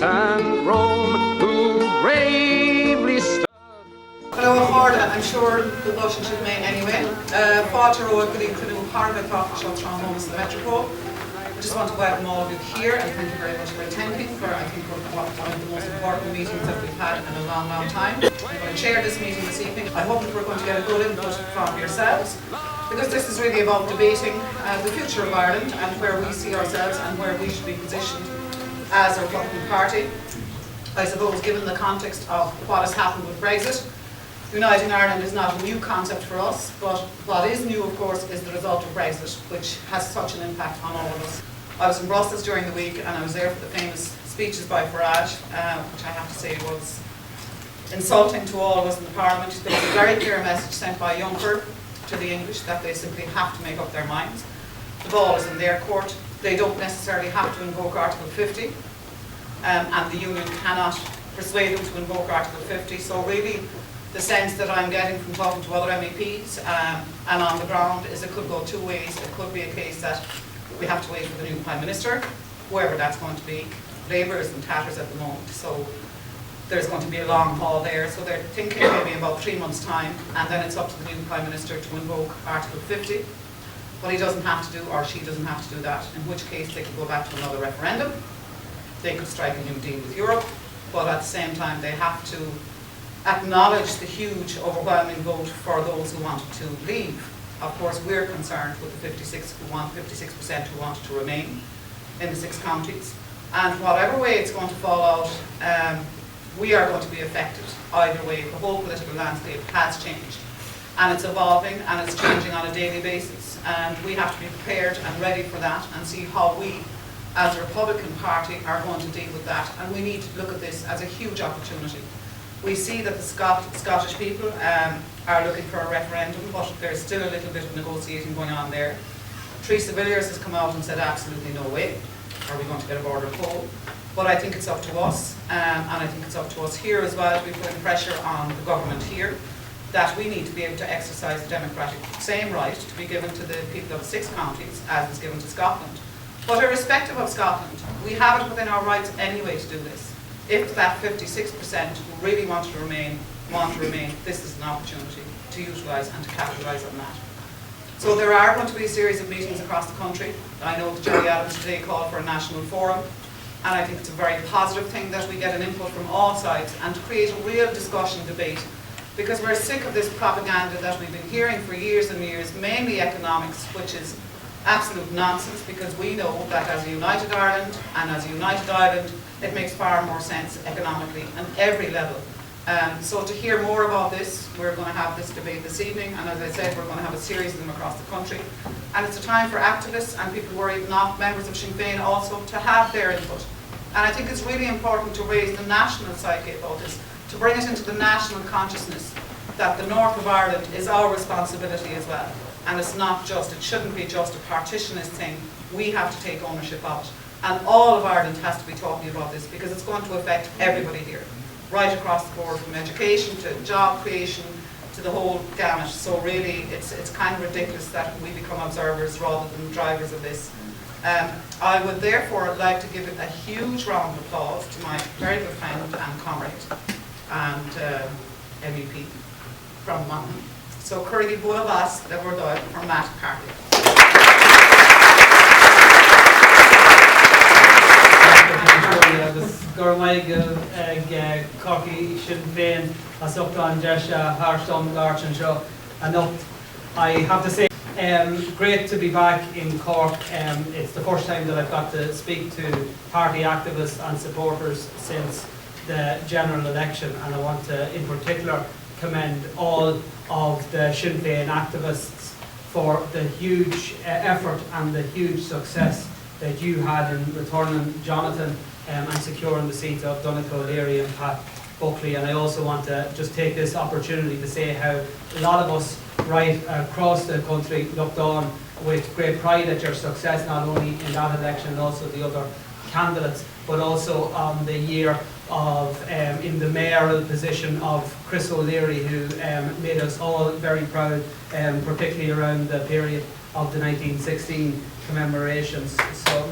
and Rome, who bravely stood. Hello, Hard, I'm sure the Russian should remain anyway. Fátar ó go include Harvey coffee shop from homes the Metropole. I just want to welcome all of you here and thank you very much for attending for I think one of the most important meetings that we've had in a long, long time. I'm going to chair this meeting this evening. I hope that we're going to get a good input from yourselves, because this is really about debating the future of Ireland and where we see ourselves and where we should be positioned as a Republican Party. I suppose given the context of what has happened with Brexit, uniting Ireland is not a new concept for us, but what is new, of course, is the result of Brexit, which has such an impact on all of us. I was in Brussels during the week and I was there for the famous speeches by Farage, which I have to say was insulting to all of us in the Parliament. There was a very clear message sent by Juncker to the English that they simply have to make up their minds. The ball is in their court. They don't necessarily have to invoke Article 50, and the Union cannot persuade them to invoke Article 50. So really, the sense that I'm getting from talking to other MEPs and on the ground is it could go two ways. It could be a case that we have to wait for the new Prime Minister, whoever that's going to be. Labour is in tatters at the moment, so there's going to be a long haul there. So they're thinking maybe in about 3 months' time, and then it's up to the new Prime Minister to invoke Article 50. But he doesn't have to do, or she doesn't have to do that, in which case they could go back to another referendum. They could strike a new deal with Europe, but at the same time they have to acknowledge the huge, overwhelming vote for those who wanted to leave. Of course, we're concerned with the 56% who wanted to remain in the 6 counties. And whatever way it's going to fall out, we are going to be affected either way. The whole political landscape has changed, and it's evolving and it's changing on a daily basis. And we have to be prepared and ready for that and see how we, as a Republican Party, are going to deal with that. And we need to look at this as a huge opportunity. We see that the Scottish people are looking for a referendum, but there's still a little bit of negotiating going on there. Theresa Villiers has come out and said absolutely no way are we going to get a border poll. But I think it's up to us, and I think it's up to us here as well to be putting pressure on the government here that we need to be able to exercise the democratic same right to be given to the people of 6 counties as is given to Scotland. But irrespective of Scotland, we have it within our rights anyway to do this. If that 56% who really want to remain, this is an opportunity to utilise and to capitalise on that. So there are going to be a series of meetings across the country. I know that Jerry Adams today called for a national forum, and I think it's a very positive thing that we get an input from all sides and to create a real discussion, debate, because we're sick of this propaganda that we've been hearing for years and years, mainly economics, which is absolute nonsense, because we know that as a united Ireland and as a united Ireland, it makes far more sense economically on every level. So to hear more about this, we're going to have this debate this evening, and as I said, we're going to have a series of them across the country. And it's a time for activists and people who are even not members of Sinn Féin also to have their input. And I think it's really important to raise the national psyche about this, to bring it into the national consciousness that the north of Ireland is our responsibility as well. And it's not just, it shouldn't be just a partitionist thing. We have to take ownership of it. And all of Ireland has to be talking about this, because it's going to affect everybody here, right across the board, from education to job creation to the whole gamut. So really, it's kind of ridiculous that we become observers rather than drivers of this. I would therefore like to give a huge round of applause to my very good friend and comrade and MEP from Monaghan. So Curry Buavas Leverdoyle from Matt Carthy. Cork Sinn Féin as up on Desha Harston Garchin Show. And I have to say, great to be back in Cork. It's the first time that I've got to speak to party activists and supporters since the general election, and I want to in particular commend all of the Sinn Féin activists for the huge effort and the huge success that you had in returning Jonathan and securing the seat of Donegal O'Leary and Pat Buckley. And I also want to just take this opportunity to say how a lot of us right across the country looked on with great pride at your success, not only in that election and also the other candidates, but also on the year of in the mayoral position of Chris O'Leary, who made us all very proud, particularly around the period of the 1916 commemorations. So,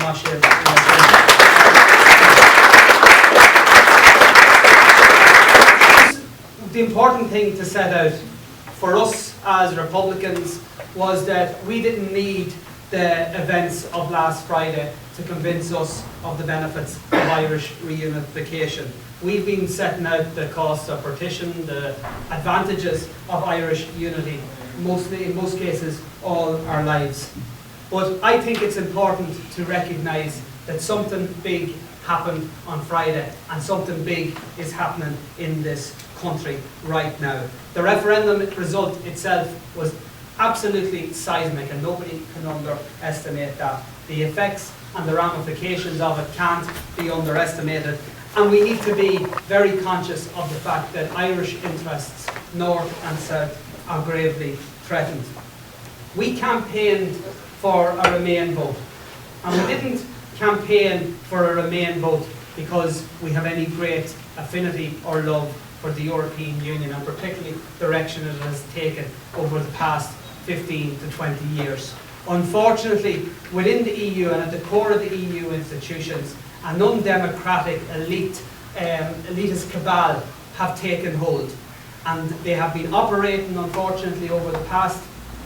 the important thing to set out for us as Republicans was that we didn't need the events of last Friday to convince us of the benefits of Irish reunification. We've been setting out the costs of partition, the advantages of Irish unity, in most cases, all our lives. But I think it's important to recognise that something big happened on Friday, and something big is happening in this country right now. The referendum result itself was absolutely seismic, and nobody can underestimate that. The effects and the ramifications of it can't be underestimated, and we need to be very conscious of the fact that Irish interests, north and south, are gravely threatened. We campaigned for a Remain vote, and we didn't campaign for a Remain vote because we have any great affinity or love for the European Union, and particularly the direction it has taken over the past 15 to 20 years. Unfortunately, within the EU and at the core of the EU institutions, an undemocratic elitist cabal have taken hold, and they have been operating, unfortunately,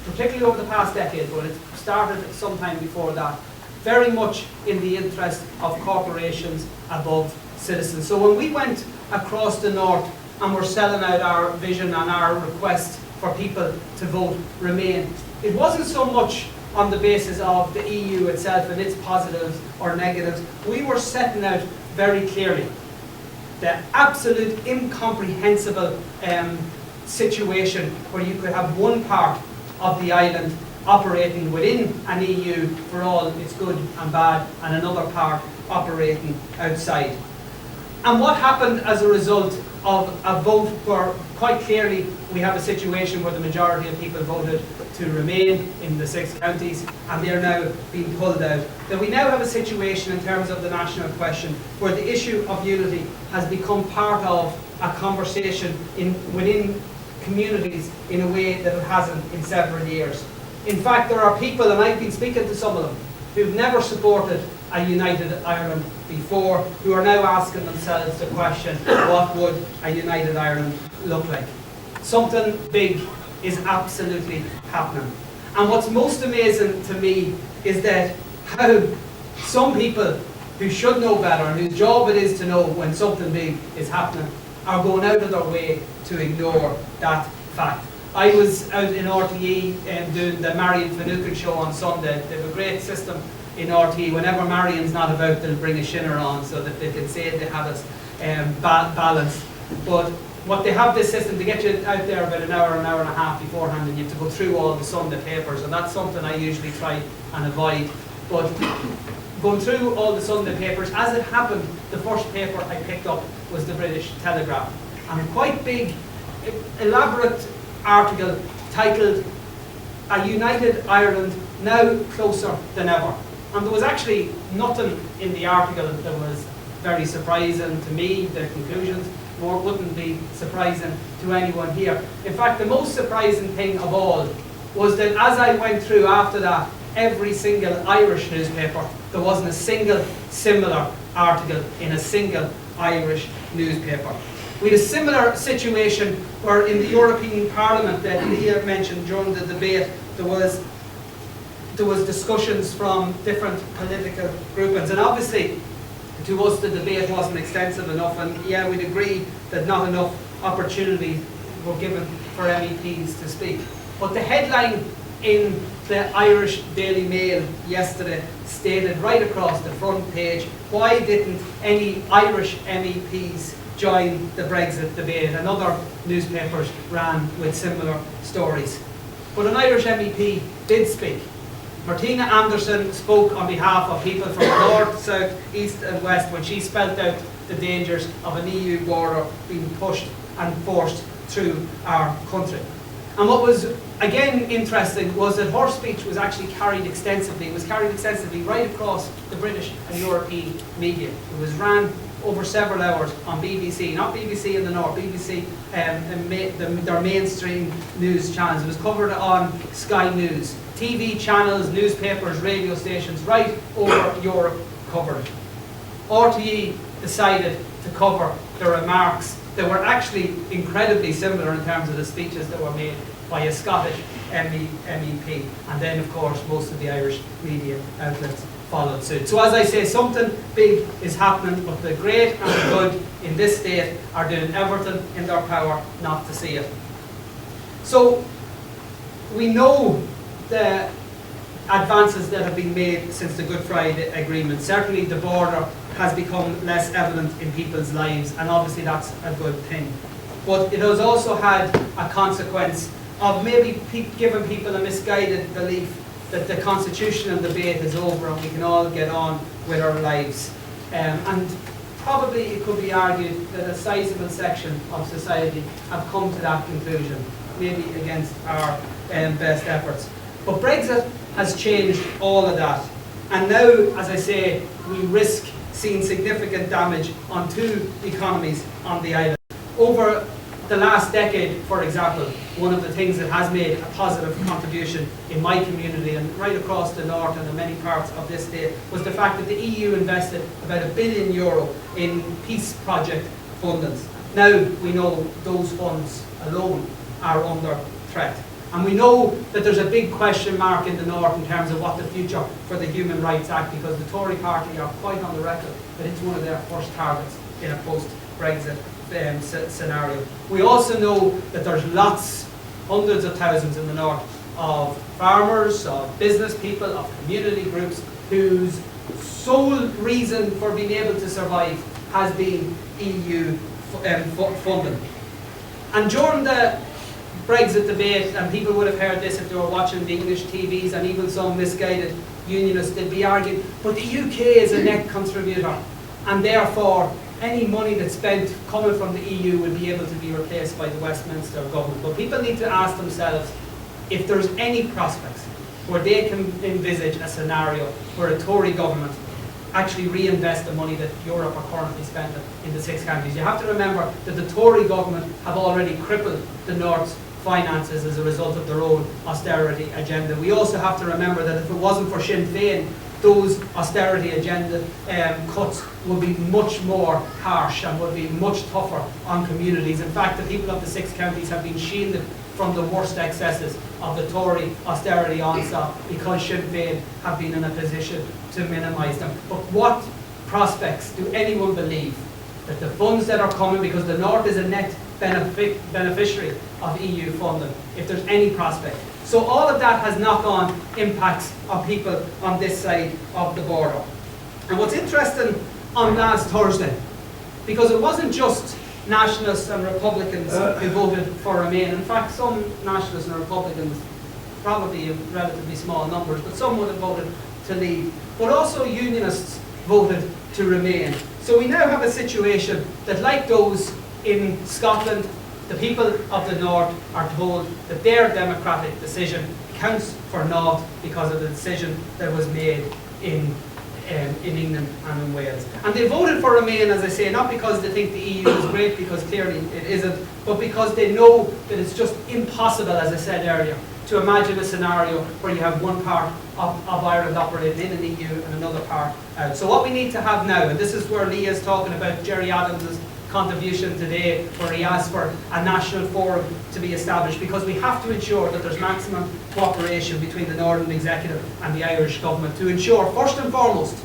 particularly over the past decade, but it started sometime before that, very much in the interest of corporations above citizens. So when we went across the north and were selling out our vision and our request for people to vote Remain, it wasn't so much on the basis of the EU itself and its positives or negatives. We were setting out very clearly the absolute incomprehensible situation where you could have one part of the island operating within an EU for all its good and bad, and another part operating outside. And what happened as a result of a vote where quite clearly we have a situation where the majority of people voted to Remain in the 6 counties, and they're now being pulled out. That we now have a situation in terms of the national question where the issue of unity has become part of a conversation within communities in a way that it hasn't in several years. In fact, there are people, and I've been speaking to some of them, who've never supported a united Ireland before, who are now asking themselves the question, what would a united Ireland look like? Something big is absolutely happening. And what's most amazing to me is that how some people who should know better and whose job it is to know when something big is happening are going out of their way to ignore that fact. I was out in RTE doing the Marion Finucane show on Sunday. They have a great system in RTE. Whenever Marion's not about, they'll bring a shinner on so that they can say they have us balanced. But what they have this system to get you out there about an hour and a half beforehand, and you have to go through all the Sunday papers, and that's something I usually try and avoid. But going through all the Sunday papers, as it happened, the first paper I picked up was the British Telegraph, and a quite big, elaborate article titled "A United Ireland Now Closer Than Ever." And there was actually nothing in the article that was very surprising to me. The conclusions wouldn't be surprising to anyone here. In fact, the most surprising thing of all was that as I went through after that, every single Irish newspaper, there wasn't a single similar article in a single Irish newspaper. We had a similar situation where in the European Parliament that Leah mentioned during the debate, there was discussions from different political groupings, and obviously to us the debate wasn't extensive enough, and yeah, we'd agree that not enough opportunities were given for MEPs to speak. But the headline in the Irish Daily Mail yesterday stated right across the front page, why didn't any Irish MEPs join the Brexit debate? And other newspapers ran with similar stories. But an Irish MEP did speak. Martina Anderson spoke on behalf of people from north, south, east and west when she spelled out the dangers of an EU border being pushed and forced through our country. And what was again interesting was that her speech was actually carried extensively. It was carried extensively right across the British and European media. It was ran over several hours on BBC, not BBC in the north, BBC, their mainstream news channels. It was covered on Sky News. TV channels, newspapers, radio stations, right over Europe covered. RTE decided to cover the remarks that were actually incredibly similar in terms of the speeches that were made by a Scottish MEP, and then of course most of the Irish media outlets followed suit. So as I say, something big is happening, but the great and the good in this state are doing everything in their power not to see it. So we know the advances that have been made since the Good Friday Agreement. Certainly the border has become less evident in people's lives, and obviously that's a good thing. But it has also had a consequence of maybe giving people a misguided belief that the constitutional debate is over and we can all get on with our lives. And probably it could be argued that a sizable section of society have come to that conclusion, maybe against our best efforts. But Brexit has changed all of that. And now, as I say, we risk seeing significant damage on two economies on the island. Over the last decade, for example, one of the things that has made a positive contribution in my community and right across the north and in many parts of this state was the fact that the EU invested about €1 billion in peace project fundings. Now we know those funds alone are under threat. And we know that there's a big question mark in the north in terms of what the future for the Human Rights Act, because the Tory party are quite on the record that it's one of their first targets in a post-Brexit scenario. We also know that there's hundreds of thousands in the north of farmers, of business people, of community groups whose sole reason for being able to survive has been EU funding. And during the Brexit debate, and people would have heard this if they were watching the English TVs, and even some misguided unionists, they'd be arguing, but the UK is a net contributor, and therefore any money that's spent coming from the EU will be able to be replaced by the Westminster government. But people need to ask themselves if there's any prospects where they can envisage a scenario where a Tory government actually reinvest the money that Europe are currently spending in the 6 counties. You have to remember that the Tory government have already crippled the North's finances as a result of their own austerity agenda. We also have to remember that if it wasn't for Sinn Féin, those austerity agenda cuts would be much more harsh and would be much tougher on communities. In fact, the people of the 6 counties have been shielded from the worst excesses of the Tory austerity onslaught because Sinn Féin have been in a position to minimise them. But what prospects do anyone believe that the funds that are coming, because the North is a net beneficiary of EU funding, if there's any prospect? So all of that has knock-on impacts on people on this side of the border. And what's interesting on last Thursday, because it wasn't just Nationalists and Republicans who voted for Remain. In fact, some Nationalists and Republicans, probably in relatively small numbers, but some would have voted to leave. But also Unionists voted to Remain. So we now have a situation that, like those in Scotland, the people of the North are told that their democratic decision counts for naught because of the decision that was made in England and in Wales. And they voted for Remain, as I say, not because they think the EU is great, because clearly it isn't, but because they know that it's just impossible, as I said earlier, to imagine a scenario where you have one part of Ireland operating in an EU and another part out. So what we need to have now, and this is where Lee is talking about Gerry Adams's contribution today, where he asked for a national forum to be established, because we have to ensure that there's maximum cooperation between the Northern Executive and the Irish Government to ensure, first and foremost,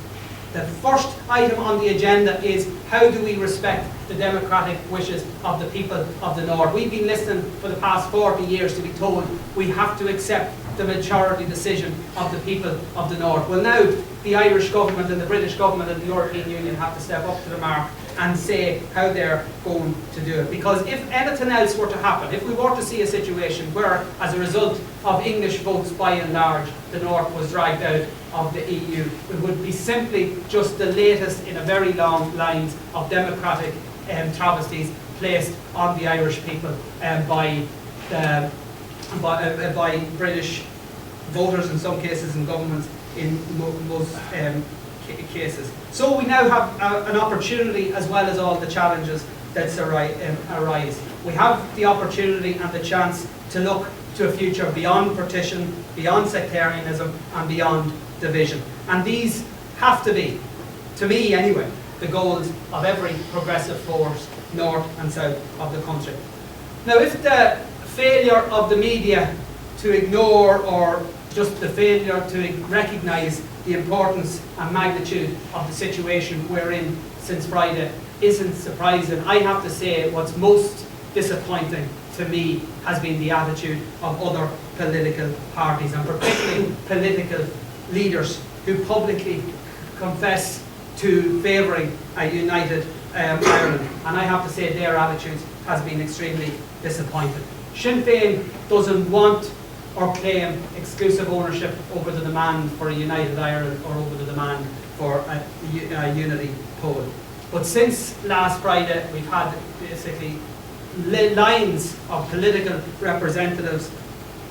the first item on the agenda is how do we respect the democratic wishes of the people of the North. We've been listening for the past 40 years to be told we have to accept the majority decision of the people of the North. Well, now the Irish Government and the British Government and the European Union have to step up to the mark and say how they're going to do it. Because if anything else were to happen, if we were to see a situation where, as a result of English votes by and large, the North was dragged out of the EU, it would be simply just the latest in a very long lines of democratic travesties placed on the Irish people by British voters in some cases and governments in most cases. So we now have an opportunity, as well as all the challenges that arise. We have the opportunity and the chance to look to a future beyond partition, beyond sectarianism and beyond division. And these have to be, to me anyway, the goals of every progressive force north and south of the country. Now, if the failure of the media to ignore or just the failure to recognise the importance and magnitude of the situation we're in since Friday isn't surprising, I have to say what's most disappointing to me has been the attitude of other political parties, and particularly political leaders who publicly confess to favouring a united Ireland. And I have to say their attitude has been extremely disappointing. Sinn Féin doesn't want or claim exclusive ownership over the demand for a united Ireland or over the demand for a unity Pole. But since last Friday, we've had basically lines of political representatives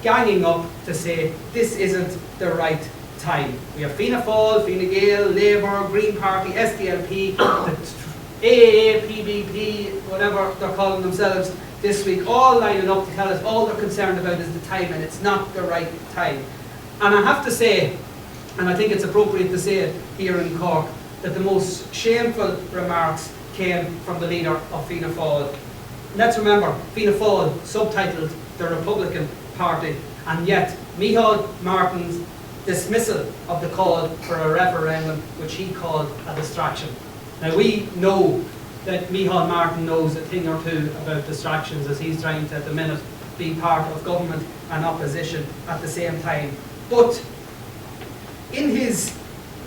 ganging up to say this isn't the right time. We have Fianna Fáil, Fine Gael, Labour, Green Party, SDLP, the AAA, PBP, whatever they're calling themselves this week, all lining up to tell us all they're concerned about is the time, and it's not the right time. And I have to say, and I think it's appropriate to say it here in Cork, that the most shameful remarks came from the leader of Fianna Fáil. Let's remember, Fianna Fáil subtitled the Republican Party, and yet Micheál Martin's dismissal of the call for a referendum, which he called a distraction. Now, we know that Micheál Martin knows a thing or two about distractions, as he's trying to, at the minute, be part of government and opposition at the same time. But in his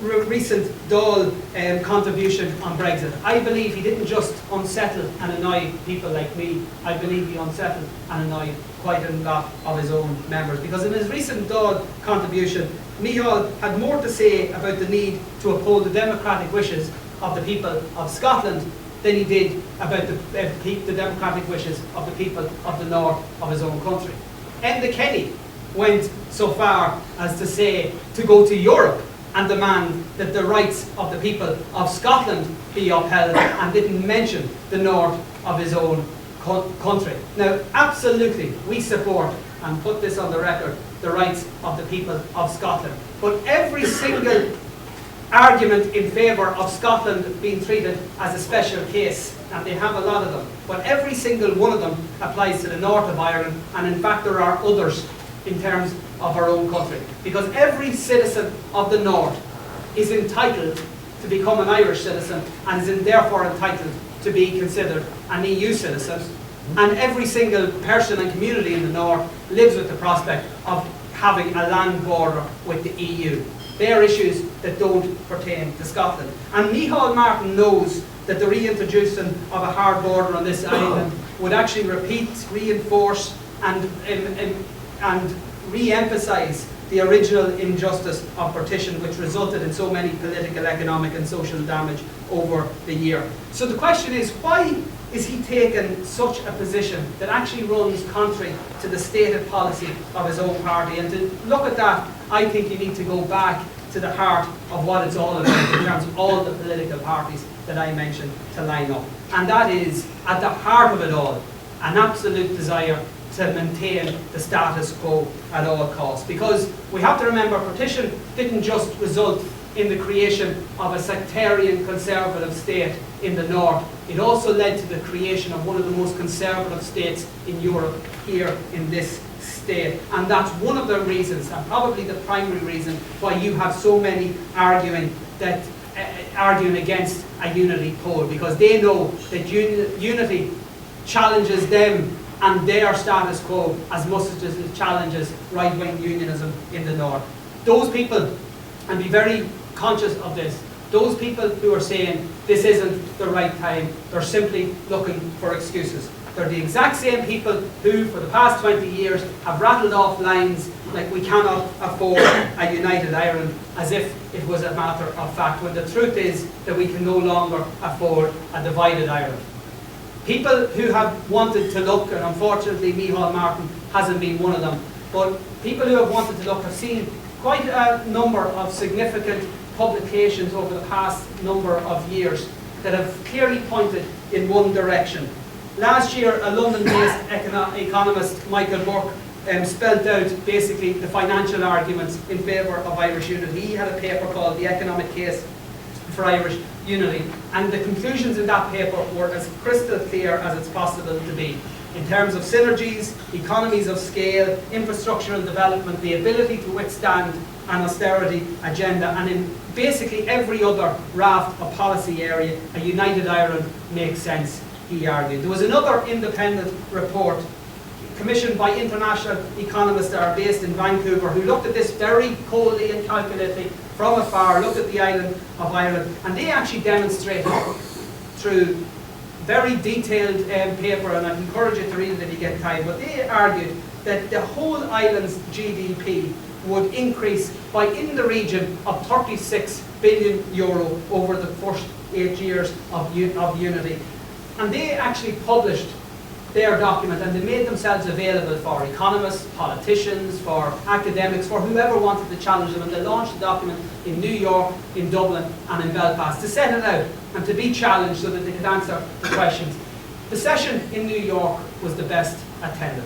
recent Dáil contribution on Brexit, I believe he didn't just unsettle and annoy people like me, I believe he unsettled and annoyed quite a lot of his own members. Because in his recent Dáil contribution, Micheál had more to say about the need to uphold the democratic wishes of the people of Scotland than he did about the democratic wishes of the people of the north of his own country. Enda Kenny went so far as to say to go to Europe and demand that the rights of the people of Scotland be upheld, and didn't mention the north of his own country. Now, absolutely, we support, and put this on the record, the rights of the people of Scotland. But every single argument in favour of Scotland being treated as a special case, and they have a lot of them, but every single one of them applies to the north of Ireland, and in fact there are others in terms of our own country. Because every citizen of the north is entitled to become an Irish citizen, and is therefore entitled to be considered an EU citizen. And every single person and community in the north lives with the prospect of having a land border with the EU. They are issues that don't pertain to Scotland. And Micheál Martin knows that the reintroduction of a hard border on this island would actually repeat, reinforce and re-emphasise the original injustice of partition, which resulted in so many political, economic and social damage over the year. So the question is, why is he taking such a position that actually runs contrary to the stated policy of his own party? And to look at that, I think you need to go back to the heart of what it's all about in terms of all the political parties that I mentioned to line up. And that is, at the heart of it all, an absolute desire to maintain the status quo at all costs. Because we have to remember, partition didn't just result in the creation of a sectarian conservative state in the north. It also led to the creation of one of the most conservative states in Europe, here in this state. And that's one of the reasons, and probably the primary reason, why you have so many arguing against a unity pole, because they know that unity challenges them and their status quo as much as it challenges right-wing unionism in the north. Those people, and be very conscious of this, those people who are saying this isn't the right time, they're simply looking for excuses. They're the exact same people who, for the past 20 years, have rattled off lines like we cannot afford a united Ireland, as if it was a matter of fact, when the truth is that we can no longer afford a divided Ireland. People who have wanted to look, and unfortunately Micheál Martin hasn't been one of them, but people who have wanted to look have seen quite a number of significant publications over the past number of years that have clearly pointed in one direction. Last year, a London-based economist, Michael Burke, spelled out basically the financial arguments in favour of Irish unity. He had a paper called The Economic Case for Irish unity, and the conclusions in that paper were as crystal clear as it's possible to be. In terms of synergies, economies of scale, infrastructural development, the ability to withstand an austerity agenda, and in basically every other raft of policy area, a united Ireland makes sense, he argued. There was another independent report commissioned by international economists that are based in Vancouver, who looked at this very coldly and calculatedly from afar, looked at the island of Ireland, and they actually demonstrated through very detailed paper, and I'd encourage you to read it if you get time, but they argued that the whole island's GDP would increase by in the region of 36 billion euro over the first 8 years of unity. And they actually published their document, and they made themselves available for economists, politicians, for academics, for whoever wanted to challenge them, and they launched the document in New York, in Dublin and in Belfast to set it out and to be challenged so that they could answer the questions. The session in New York was the best attended.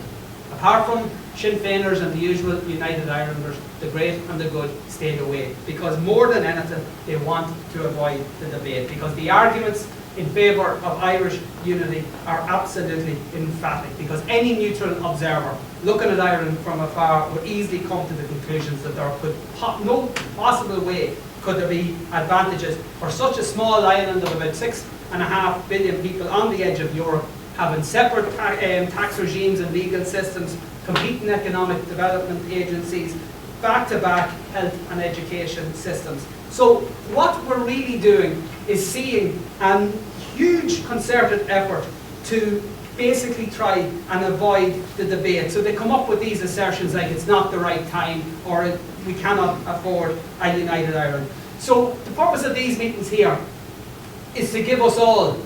Apart from Sinn Feiners and the usual United Irelanders, the great and the good stayed away, because more than anything they want to avoid the debate, because the arguments in favour of Irish unity are absolutely emphatic, because any neutral observer looking at Ireland from afar would easily come to the conclusions that there could no possible way could there be advantages for such a small island of about 6.5 billion people on the edge of Europe, having separate tax regimes and legal systems, competing economic development agencies, back-to-back health and education systems. So what we're really doing is seeing a huge concerted effort to basically try and avoid the debate. So they come up with these assertions like it's not the right time, or we cannot afford a united Ireland. So the purpose of these meetings here is to give us all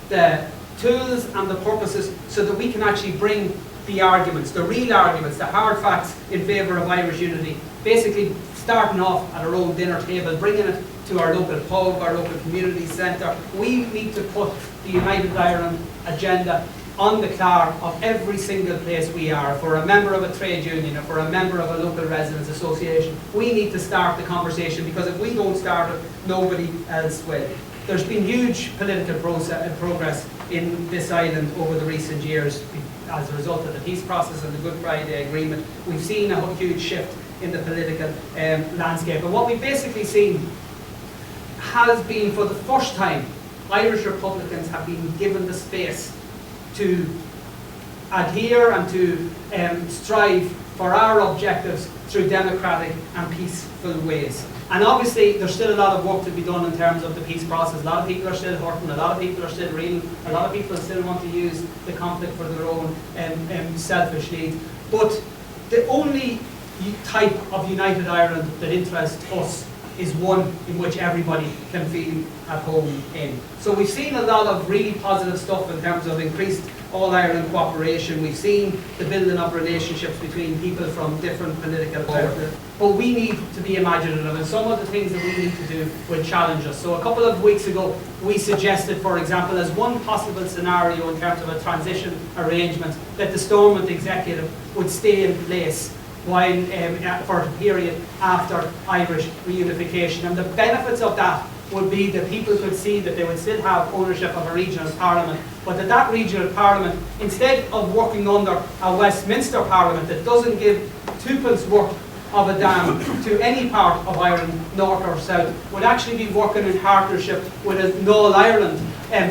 the tools and the purposes so that we can actually bring the arguments, the real arguments, the hard facts in favour of Irish unity, basically starting off at our own dinner table, bringing it to our local pub, our local community centre. We need to put the United Ireland agenda on the card of every single place we are. If we're a member of a trade union, if we're a member of a local residents association, we need to start the conversation, because if we don't start it, nobody else will. There's been huge political progress in this island over the recent years as a result of the peace process and the Good Friday Agreement. We've seen a huge shift in the political landscape, and what we've basically seen has been, for the first time, Irish Republicans have been given the space to adhere and to strive for our objectives through democratic and peaceful ways. And obviously there's still a lot of work to be done in terms of the peace process. A lot of people are still hurting, a lot of people are still reeling, a lot of people still want to use the conflict for their own selfish needs. But the only type of united Ireland that interests us is one in which everybody can feel at home in. So we've seen a lot of really positive stuff in terms of increased all-Ireland cooperation. We've seen the building of relationships between people from different political parties. But we need to be imaginative, and some of the things that we need to do will challenge us. So a couple of weeks ago, we suggested, for example, as one possible scenario in terms of a transition arrangement, that the Stormont executive would stay in place while for a period after Irish reunification. And the benefits of that would be that people could see that they would still have ownership of a regional parliament, but that regional parliament, instead of working under a Westminster parliament that doesn't give twopence worth of a damn to any part of Ireland, north or south, would actually be working in partnership with an all-Ireland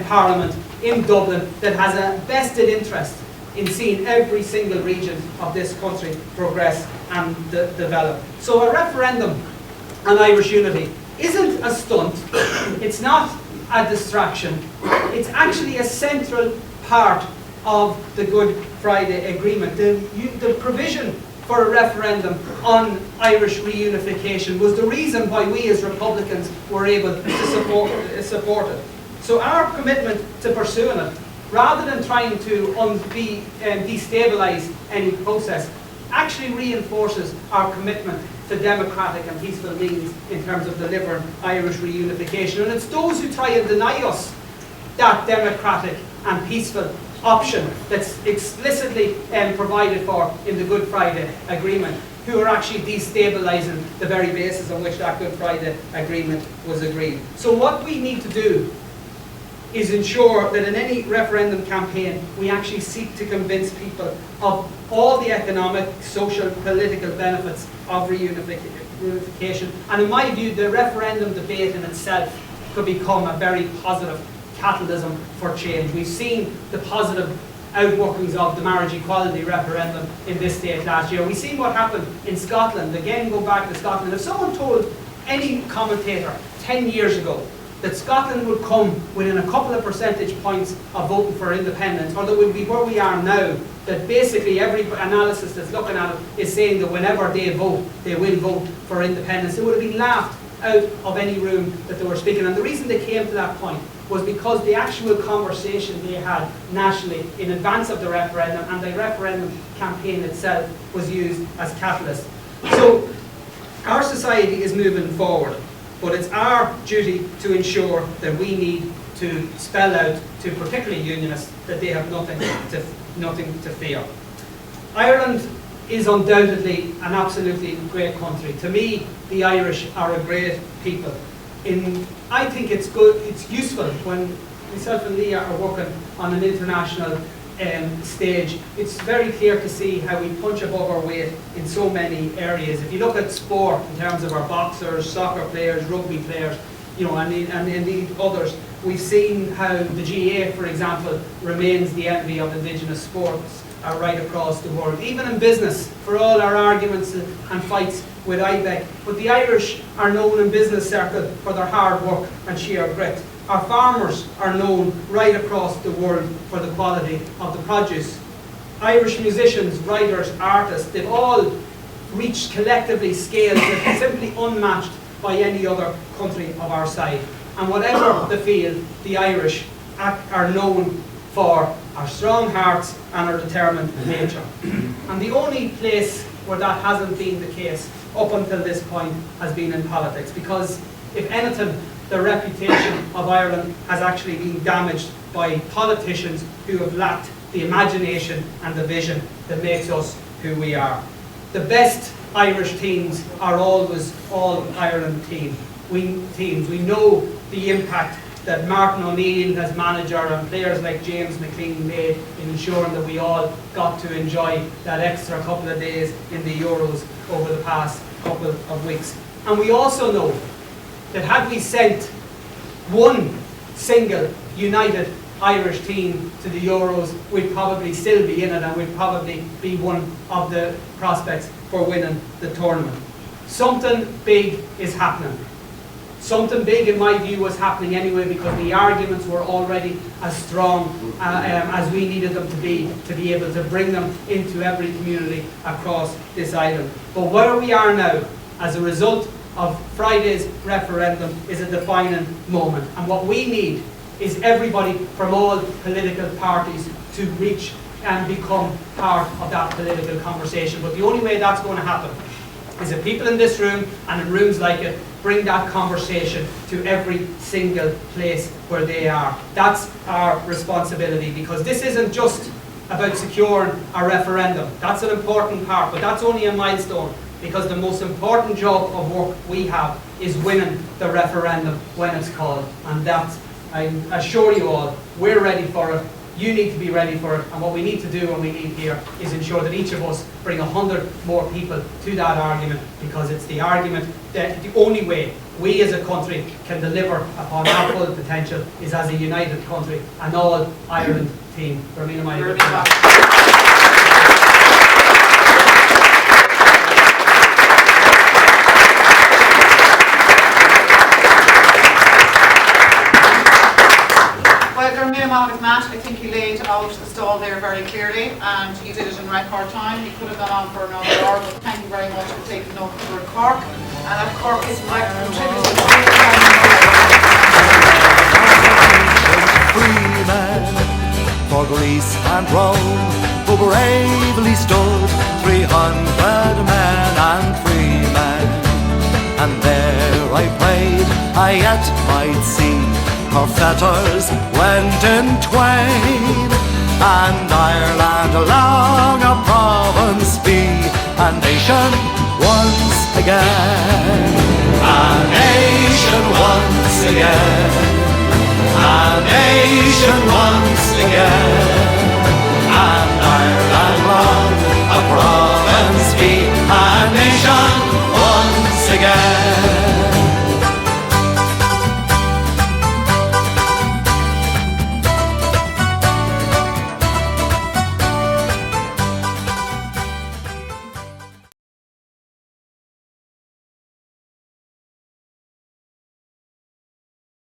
parliament in Dublin that has a vested interest in seeing every single region of this country progress and develop. So a referendum on Irish unity isn't a stunt, it's not a distraction, it's actually a central part of the Good Friday Agreement. The provision for a referendum on Irish reunification was the reason why we as Republicans were able to support it. So our commitment to pursuing it, rather than trying to destabilise any process, actually reinforces our commitment to democratic and peaceful means in terms of delivering Irish reunification. And it's those who try and deny us that democratic and peaceful option that's explicitly provided for in the Good Friday Agreement who are actually destabilising the very basis on which that Good Friday Agreement was agreed. So what we need to do is ensure that in any referendum campaign we actually seek to convince people of all the economic, social, political benefits of reunification. And in my view, the referendum debate in itself could become a very positive catalyst for change. We've seen the positive outworkings of the marriage equality referendum in this state last year. We've seen what happened in Scotland. Again, go back to Scotland. If someone told any commentator 10 years ago that Scotland would come within a couple of percentage points of voting for independence, or that would be where we are now, that basically every analysis that's looking at it is saying that whenever they vote, they will vote for independence, it would have been laughed out of any room that they were speaking. And the reason they came to that point was because the actual conversation they had nationally in advance of the referendum and the referendum campaign itself was used as catalyst. So our society is moving forward, but it's our duty to ensure that we need to spell out to particularly unionists that they have nothing to fear. Ireland is undoubtedly an absolutely great country. To me, the Irish are a great people. I think it's good, it's useful when myself and Leah are working on an international stage. It's very clear to see how we punch above our weight in so many areas. If you look at sport in terms of our boxers, soccer players, rugby players, you know, and indeed others, we've seen how the GAA, for example, remains the envy of indigenous sports right across the world. Even in business, for all our arguments and fights with IBEC, but the Irish are known in business circles for their hard work and sheer grit. Our farmers are known right across the world for the quality of the produce. Irish musicians, writers, artists, they've all reached collectively scales that are simply unmatched by any other country of our side. And whatever the field, the Irish are known for our strong hearts and our determined nature. And the only place where that hasn't been the case up until this point has been in politics, because if anything, the reputation of Ireland has actually been damaged by politicians who have lacked the imagination and the vision that makes us who we are. The best Irish teams are always All-Ireland teams. We know the impact that Martin O'Neill as manager and players like James McLean made in ensuring that we all got to enjoy that extra couple of days in the Euros over the past couple of weeks. And we also know that had we sent one single united Irish team to the Euros, we'd probably still be in it and we'd probably be one of the prospects for winning the tournament. Something big is happening. Something big, in my view, was happening anyway, because the arguments were already as strong as we needed them to be able to bring them into every community across this island. But where we are now, as a result of Friday's referendum, is a defining moment. And what we need is everybody from all political parties to reach and become part of that political conversation. But the only way that's going to happen is if people in this room and in rooms like it bring that conversation to every single place where they are. That's our responsibility, because this isn't just about securing a referendum. That's an important part, but that's only a milestone, because the most important job of work we have is winning the referendum when it's called. And that, I assure you all, we're ready for it. You need to be ready for it, and what we need to do and we need here is ensure that each of us bring 100 more people to that argument, because it's the argument that the only way we as a country can deliver upon our full potential is as a united country, an all-Ireland team. Matt, I think you laid out the stall there very clearly, and you did it in record time. You could have gone on for another hour, but thank you very much for taking up for Cork. And that Cork is my contributing free men for Greece and Rome, who bravely stood 300 men and free men. And there I prayed I yet might see her fetters went in twain, and Ireland along a province be, and nation once again. A nation